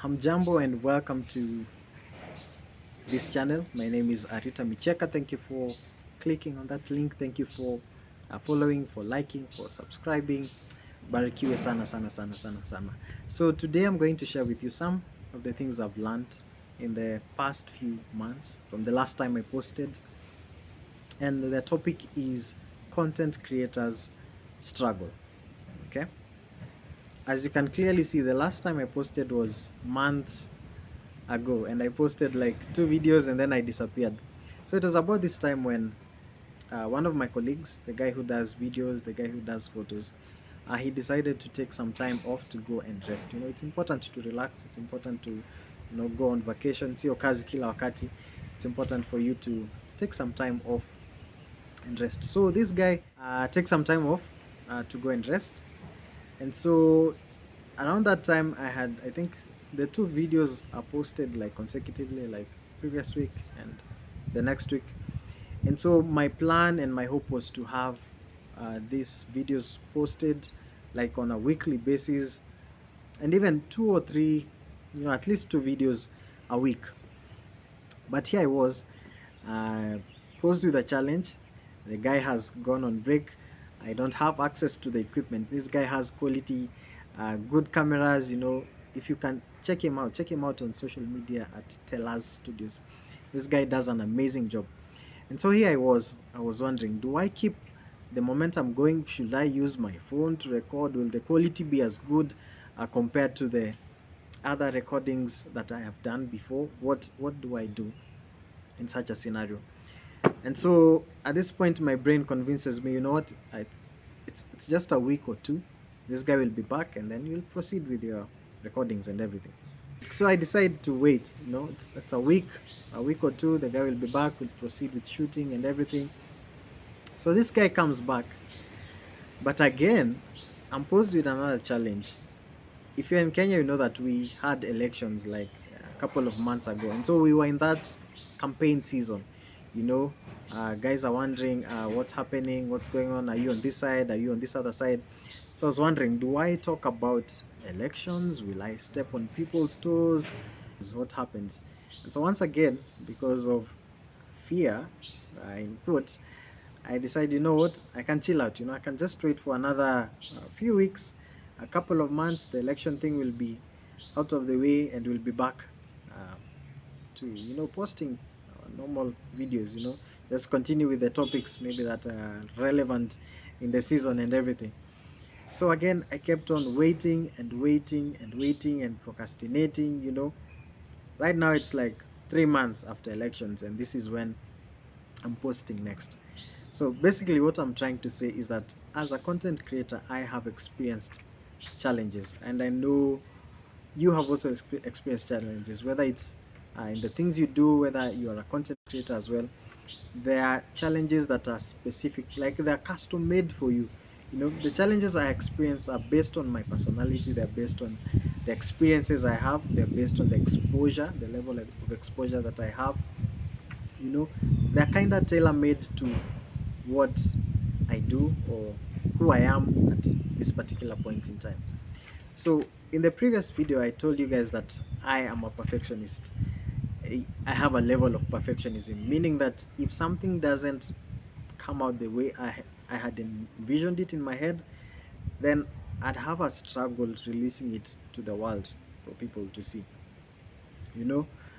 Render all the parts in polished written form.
Hamjambo and welcome to this channel. My name is Arita Micheka. Thank you for clicking on that link. Thank you for following, for liking, for subscribing. Barikiwe sana sana sana sana sana. So today I'm going to share with you some of the things I've learned in the past few months from the last time I posted. And the topic is content creators struggle. Okay? As you can clearly see, the last time I posted was months ago, and I posted like 2 videos and then I disappeared. So it was about this time when one of my colleagues, the guy who does videos, the guy who does photos, he decided to take some time off to go and rest. You know, it's important to relax. It's important to, go on vacation. Sio kazi kila wakati. It's important for you to take some time off and rest. So this guy takes some time off to go and rest. And so around that time I think the 2 videos are posted like consecutively, like previous week and the next week. And so my plan and my hope was to have these videos posted like on a weekly basis, and even 2 or 3, at least 2 videos a week. But here I was, posed with a challenge. The guy has gone on break. I don't have access to the equipment. This guy has quality, good cameras. If you can check him out on social media at Tellers Studios. This guy does an amazing job. And so here I was wondering, do I keep the momentum going? Should I use my phone to record? Will the quality be as good compared to the other recordings that I have done before? What do I do in such a scenario? And so at this point, my brain convinces me, you know what, it's just a week or two. This guy will be back, and then you'll proceed with your recordings and everything. So I decided to wait. It's a week or two. The guy will be back. We'll proceed with shooting and everything. So this guy comes back, but again, I'm posed with another challenge. If you're in Kenya, you know that we had elections like a couple of months ago, and so we were in that campaign season. Guys are wondering what's happening, what's going on. Are you on this side? Are you on this other side? So I was wondering, do I talk about elections? Will I step on people's toes? Is what happens? And so once again, because of fear, in quotes, I decided, you know what, I can chill out. I can just wait for another few weeks, a couple of months. The election thing will be out of the way, and we'll be back to posting normal videos. Just continue with the topics maybe that are relevant in the season and everything. So again, I kept on waiting and waiting and waiting and procrastinating. Right now it's like 3 months after elections, and this is when I'm posting next. So basically what I'm trying to say is that as a content creator, I have experienced challenges, and I know you have also experienced challenges, whether it's in the things you do, whether you are a content creator as well. There are challenges that are specific, like they're custom made for you. The challenges I experience are based on my personality, they're based on the experiences I have, they're based on the exposure, the level of exposure that I have. They're kind of tailor-made to what I do or who I am at this particular point in time. So in the previous video, I told you guys that I am a perfectionist. I have a level of perfectionism, meaning that if something doesn't come out the way I had envisioned it in my head, then I'd have a struggle releasing it to the world for people to see.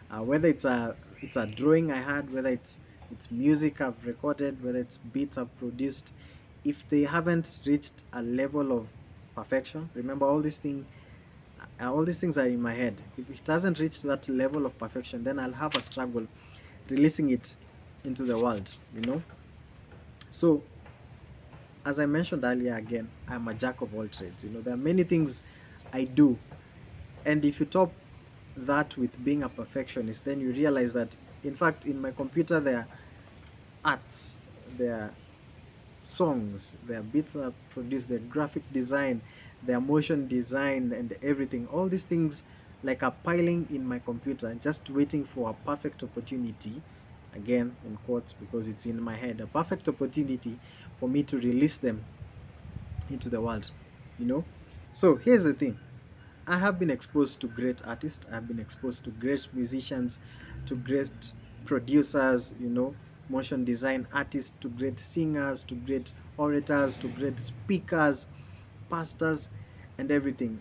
Whether it's a drawing I had, whether it's music I've recorded, whether it's beats I've produced, if they haven't reached a level of perfection, remember all these things are in my head. If it doesn't reach that level of perfection, then I'll have a struggle releasing it into the world. So as I mentioned earlier, again, I'm a jack of all trades. There are many things I do, and if you top that with being a perfectionist, then you realize that in fact in my computer there are arts, there are songs, there are beats that are produced, there are graphic design, there are motion design and everything. All these things like are piling in my computer, just waiting for a perfect opportunity, again in quotes because it's in my head, a perfect opportunity for me to release them into the world. So here's the thing. I have been exposed to great artists, I have been exposed to great musicians, to great producers, motion design artists, to great singers, to great orators, to great speakers, pastors, and everything.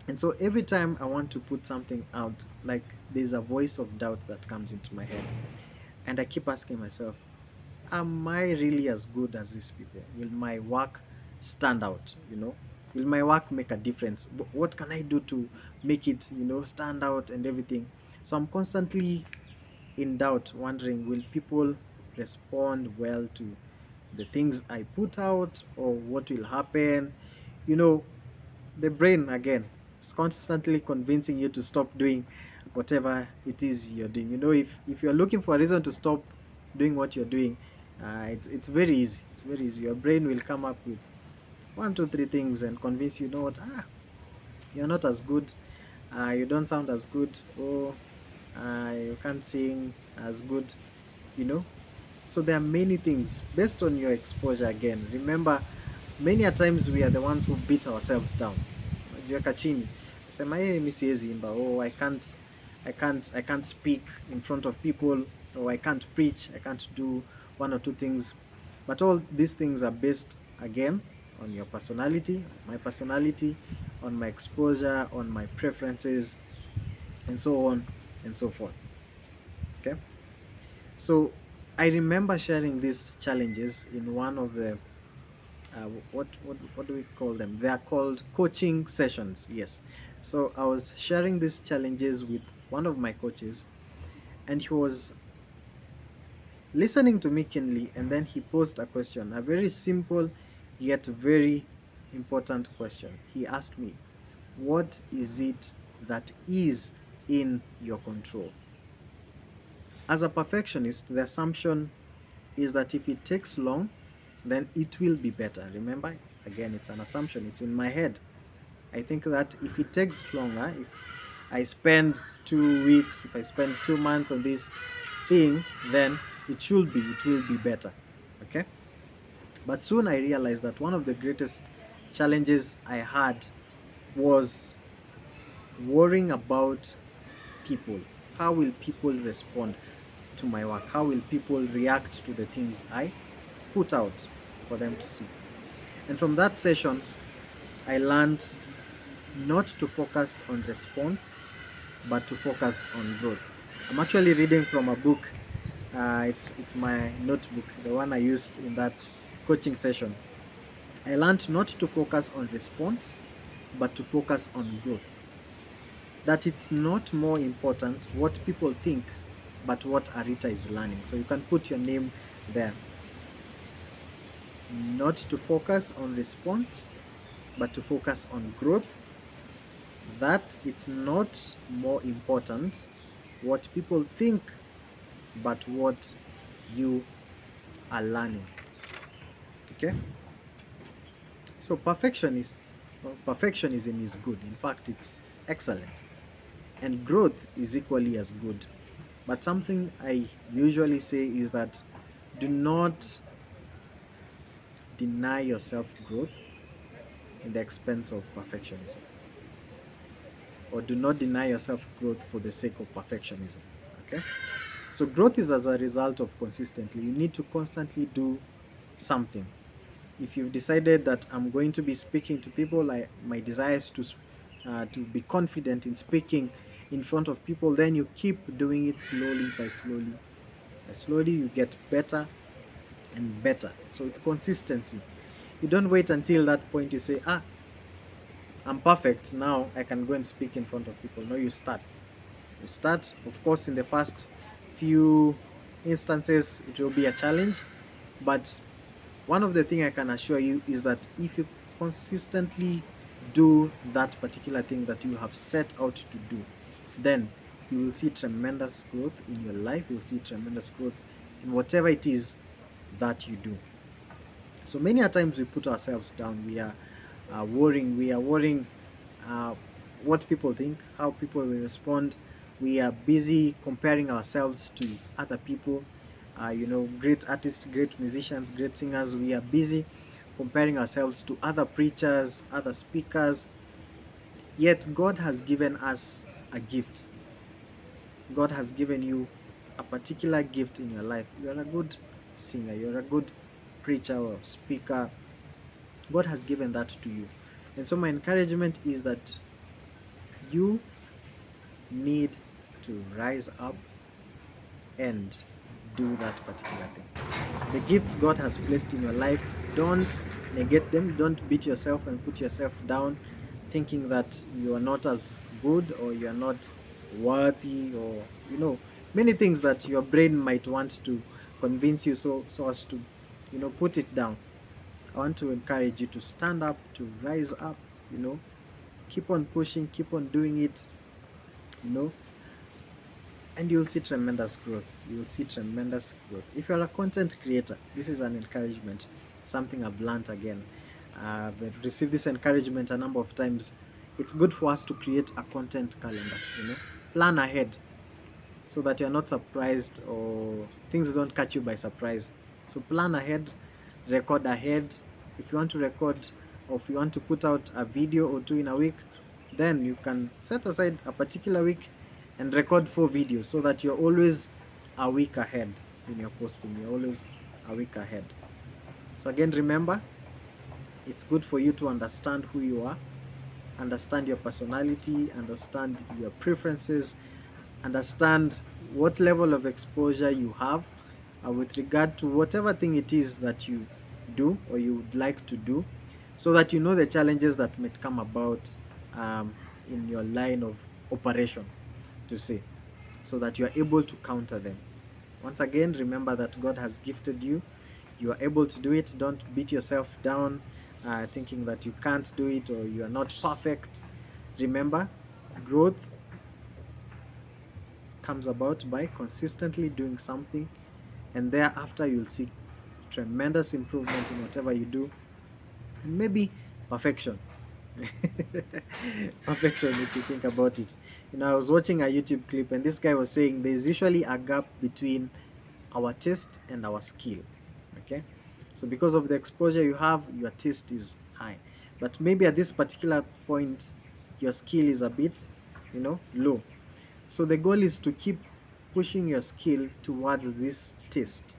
And so every time I want to put something out, like there's a voice of doubt that comes into my head. And I keep asking myself, am I really as good as these people? Will my work stand out? Will my work make a difference? What can I do to make it, stand out and everything? So I'm constantly in doubt, wondering, will people respond well to the things I put out, or what will happen? You know, the brain again is constantly convincing you to stop doing whatever it is you're doing. If you're looking for a reason to stop doing what you're doing, it's very easy. It's very easy. Your brain will come up with one, two, three things and convince you, what, you're not as good, you don't sound as good, or you can't sing as good, you know. So there are many things based on your exposure. Again, remember, many a times we are the ones who beat ourselves down. Jiweka chini, sema mimi siwezi imba, oh I can't speak in front of people, or I can't preach, I can't do one or two things. But all these things are based again on your personality, my personality, on my exposure, on my preferences, and so on and so forth. Okay, so I remember sharing these challenges in one of the what do we call them? They are called coaching sessions. Yes. So I was sharing these challenges with one of my coaches, and he was listening to me keenly, and then he posed a question, a very simple yet very important question. He asked me, "What is it that is in your control?" As a perfectionist, the assumption is that if it takes long, then it will be better. Remember, again, it's an assumption, it's in my head. I think that if it takes longer, if I spend 2 weeks, if I spend 2 months on this thing, then it will be better. Okay? But soon I realized that one of the greatest challenges I had was worrying about people. How will people respond to my work? How will people react to the things I put out for them to see? And from that session, I learned not to focus on response, but to focus on growth. I'm actually reading from a book. It's my notebook, the one I used in that coaching session. I learned not to focus on response, but to focus on growth. That it's not more important what people think, but what Arita is learning. So you can put your name there. Not to focus on response, but to focus on growth. That it's not more important what people think, but what you are learning. Okay? So perfectionism is good. In fact, it's excellent. And growth is equally as good. But something I usually say is that do not deny yourself growth in the expense of perfectionism. Or do not deny yourself growth for the sake of perfectionism. Okay? So growth is as a result of consistently. You need to constantly do something. If you've decided that I'm going to be speaking to people, my desire is to be confident in speaking in front of people, then you keep doing it slowly by slowly. By slowly you get better and better. So it's consistency. You don't wait until that point you say, I'm perfect, now I can go and speak in front of people. No, you start. You start, of course, in the first few instances, it will be a challenge. But one of the things I can assure you is that if you consistently do that particular thing that you have set out to do, then you will see tremendous growth in your life. You'll see tremendous growth in whatever it is that you do. So many a times we put ourselves down. We are worrying. We are worrying what people think, how people will respond. We are busy comparing ourselves to other people. Great artists, great musicians, great singers. We are busy comparing ourselves to other preachers, other speakers, Yet God has given us a gift. God has given you a particular gift in your life. You are a good singer, you're a good preacher or speaker. God has given that to you. And so my encouragement is that you need to rise up and do that particular thing. The gifts God has placed in your life, don't negate them, don't beat yourself and put yourself down thinking that you are not as good or you are not worthy, or many things that your brain might want to convince you, so as to put it down. I want to encourage you to stand up, to rise up, keep on pushing, keep on doing it, you know and you'll see tremendous growth. You'll see tremendous growth. If you're a content creator, this is an encouragement, something I've learned again. I've received this encouragement a number of times. It's good for us to create a content calendar, plan ahead so that you're not surprised or things don't catch you by surprise. So plan ahead, record ahead. If you want to record or if you want to put out a video or two in a week, then you can set aside a particular week and record 4 videos so that you're always a week ahead in your posting. You're always a week ahead. So again, remember, it's good for you to understand who you are, understand your personality, understand your preferences, understand what level of exposure you have with regard to whatever thing it is that you do or you would like to do, so that you know the challenges that might come about in your line of operation, to say, so that you are able to counter them. Once again, remember that God has gifted you. You are able to do it. Don't beat yourself down thinking that you can't do it or you are not perfect. Remember, growth comes about by consistently doing something, and thereafter you'll see tremendous improvement in whatever you do, and maybe perfection. Perfection, if you think about it. I was watching a YouTube clip and this guy was saying there's usually a gap between our taste and our skill. Okay, so because of the exposure you have, your taste is high, but maybe at this particular point your skill is a bit low. So the goal is to keep pushing your skill towards this taste.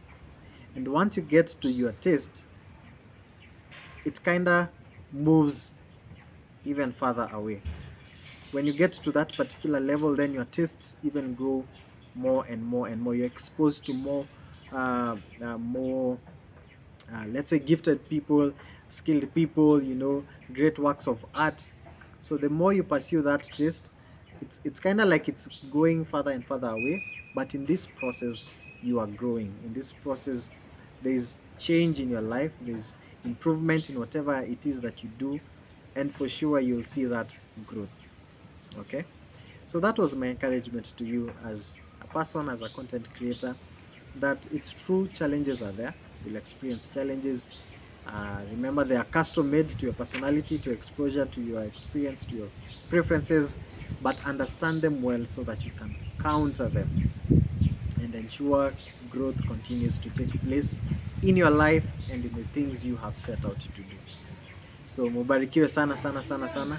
And once you get to your taste, it kind of moves even further away. When you get to that particular level, then your tastes even grow more and more and more. You're exposed to more, let's say, gifted people, skilled people, great works of art. So the more you pursue that taste, it's kind of like it's going further and further away. But in this process, you are growing. In this process, there's change in your life. There's improvement in whatever it is that you do, and for sure you'll see that growth. Okay, so that was my encouragement to you as a person, as a content creator, that it's true, challenges are there. You'll experience challenges. Remember, they are custom made to your personality, to your exposure, to your experience, to your preferences, but understand them well so that you can counter them and ensure growth continues to take place in your life and in the things you have set out to do. So mubarikiwe sana sana sana sana.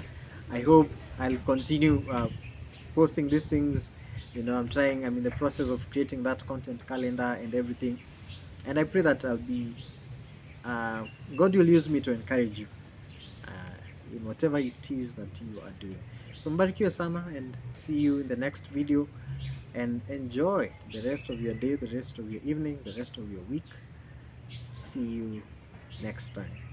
I hope I'll continue posting these things. I'm in the process of creating that content calendar and everything, and I pray that God will use me to encourage you in whatever it is that you are doing. So mbarikiwe sana, and see you in the next video, and enjoy the rest of your day, the rest of your evening, the rest of your week. See you next time.